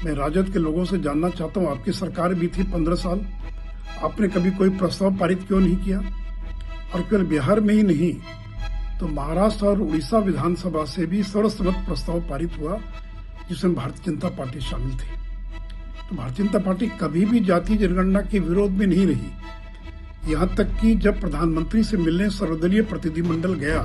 मैं राजद के लोगों से जानना चाहता हूं, आपकी सरकार भी थी 15 साल, आपने कभी कोई प्रस्ताव पारित क्यों नहीं किया? और केवल बिहार में ही नहीं तो महाराष्ट्र और उड़ीसा विधानसभा से भी सर्वसम्मत प्रस्ताव पारित हुआ जिसमें भारतीय जनता पार्टी शामिल थी। तो भारतीय जनता पार्टी कभी भी जातीय जनगणना के विरोध में नहीं रही। यहाँ तक कि जब प्रधानमंत्री से मिलने सर्वदलीय प्रतिनिधिमंडल गया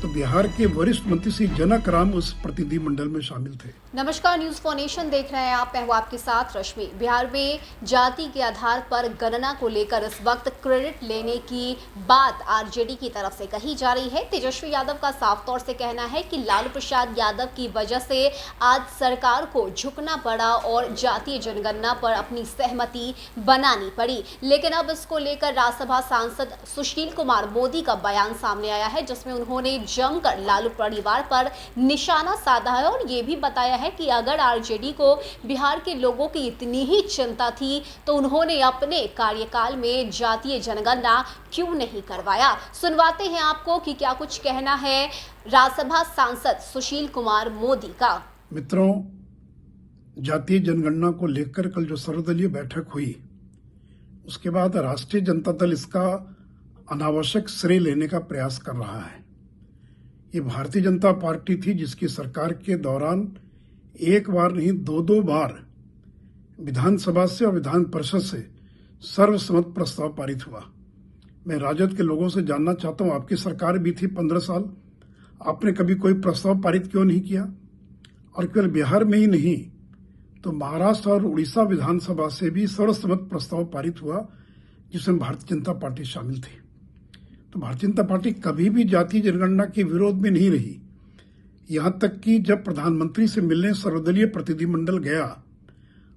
तो बिहार के वरिष्ठ मंत्री श्री जनक राम उस प्रतिनिधिमंडल में शामिल थे। नमस्कार, न्यूज फॉर नेशन देख रहे हैं आप। मैं हूं आपके साथ रश्मि। बिहार में जाति के आधार पर गणना को लेकर इस वक्त क्रेडिट लेने की बात आरजेडी की तरफ से कही जा रही है। तेजस्वी यादव का साफ तौर से कहना है कि लालू प्रसाद यादव की वजह से आज सरकार को झुकना पड़ा और जातीय जनगणना पर अपनी सहमति बनानी पड़ी। लेकिन अब इसको लेकर राज्यसभा सांसद सुशील कुमार मोदी का बयान सामने आया है जिसमें उन्होंने जमकर लालू परिवार पर निशाना साधा है और ये भी बताया है कि अगर आरजेडी को बिहार के लोगों की इतनी ही चिंता थी तो उन्होंने अपने कार्यकाल में जातीय जनगणना क्यों नहीं करवाया। सुनवाते हैं आपको कि क्या कुछ कहना है राज्यसभा सांसद सुशील कुमार मोदी का। मित्रों, जातीय जनगणना को लेकर कल जो सर्वदलीय बैठक हुई उसके बाद राष्ट्रीय जनता दल इसका अनावश्यक श्रेय लेने का प्रयास कर रहा है। ये भारतीय जनता पार्टी थी जिसकी सरकार के दौरान एक बार नहीं दो बार विधानसभा से और विधान परिषद से सर्वसम्मत प्रस्ताव पारित हुआ। मैं राजद के लोगों से जानना चाहता हूं, आपकी सरकार भी थी 15 साल, आपने कभी कोई प्रस्ताव पारित क्यों नहीं किया? और केवल बिहार में ही नहीं तो महाराष्ट्र और उड़ीसा विधानसभा से भी सर्वसम्मत प्रस्ताव पारित हुआ जिसमें भारतीय जनता पार्टी शामिल थी। तो भारतीय जनता पार्टी कभी भी जातीय जनगणना के विरोध में नहीं रही। यहाँ तक कि जब प्रधानमंत्री से मिलने सर्वदलीय प्रतिनिधिमंडल गया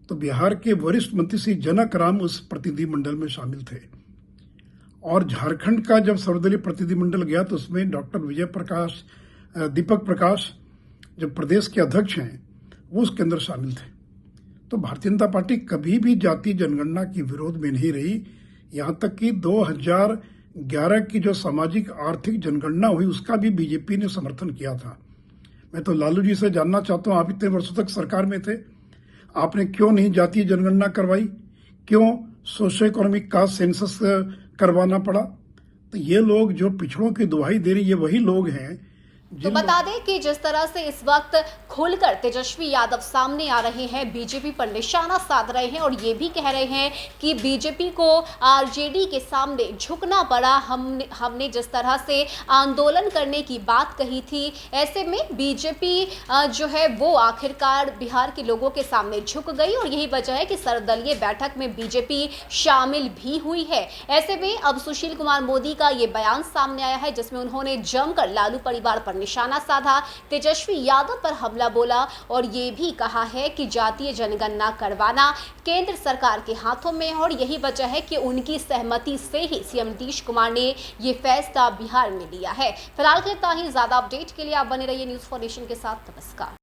तो बिहार के वरिष्ठ मंत्री श्री जनक राम उस प्रतिनिधिमंडल में शामिल थे। और झारखंड का जब सर्वदलीय प्रतिनिधिमंडल गया तो उसमें डॉक्टर दीपक प्रकाश जो प्रदेश के अध्यक्ष हैं वो उसके अंदर शामिल थे। तो भारतीय जनता पार्टी कभी भी जातीय जनगणना के विरोध में नहीं रही। यहाँ तक कि 2011 की जो सामाजिक आर्थिक जनगणना हुई उसका भी बीजेपी ने समर्थन किया था। मैं तो लालू जी से जानना चाहता हूं, आप इतने वर्षों तक सरकार में थे, आपने क्यों नहीं जातीय जनगणना करवाई? क्यों सोशियो इकोनॉमिक का सेंसस करवाना पड़ा? तो ये लोग जो पिछड़ों की दुहाई दे रहे ये वही लोग हैं। तो बता दें कि जिस तरह से इस वक्त खुलकर तेजस्वी यादव सामने आ रहे हैं, बीजेपी पर निशाना साध रहे हैं और ये भी कह रहे हैं कि बीजेपी को आरजेडी के सामने झुकना पड़ा। हमने जिस तरह से आंदोलन करने की बात कही थी, ऐसे में बीजेपी जो है वो आखिरकार बिहार के लोगों के सामने झुक गई और यही वजह है कि सर्वदलीय बैठक में बीजेपी शामिल भी हुई है। ऐसे में अब सुशील कुमार मोदी का ये बयान सामने आया है जिसमें उन्होंने जमकर लालू परिवार पर निशाना साधा, तेजस्वी यादव पर हमला बोला और ये भी कहा है कि जातीय जनगणना करवाना केंद्र सरकार के हाथों में है और यही वजह है कि उनकी सहमति से ही सीएम नीतीश कुमार ने ये फैसला बिहार में लिया है। फिलहाल के लिए इतना ही। ज्यादा अपडेट के लिए आप बने रहिए न्यूज फॉर नेशन के साथ। नमस्कार।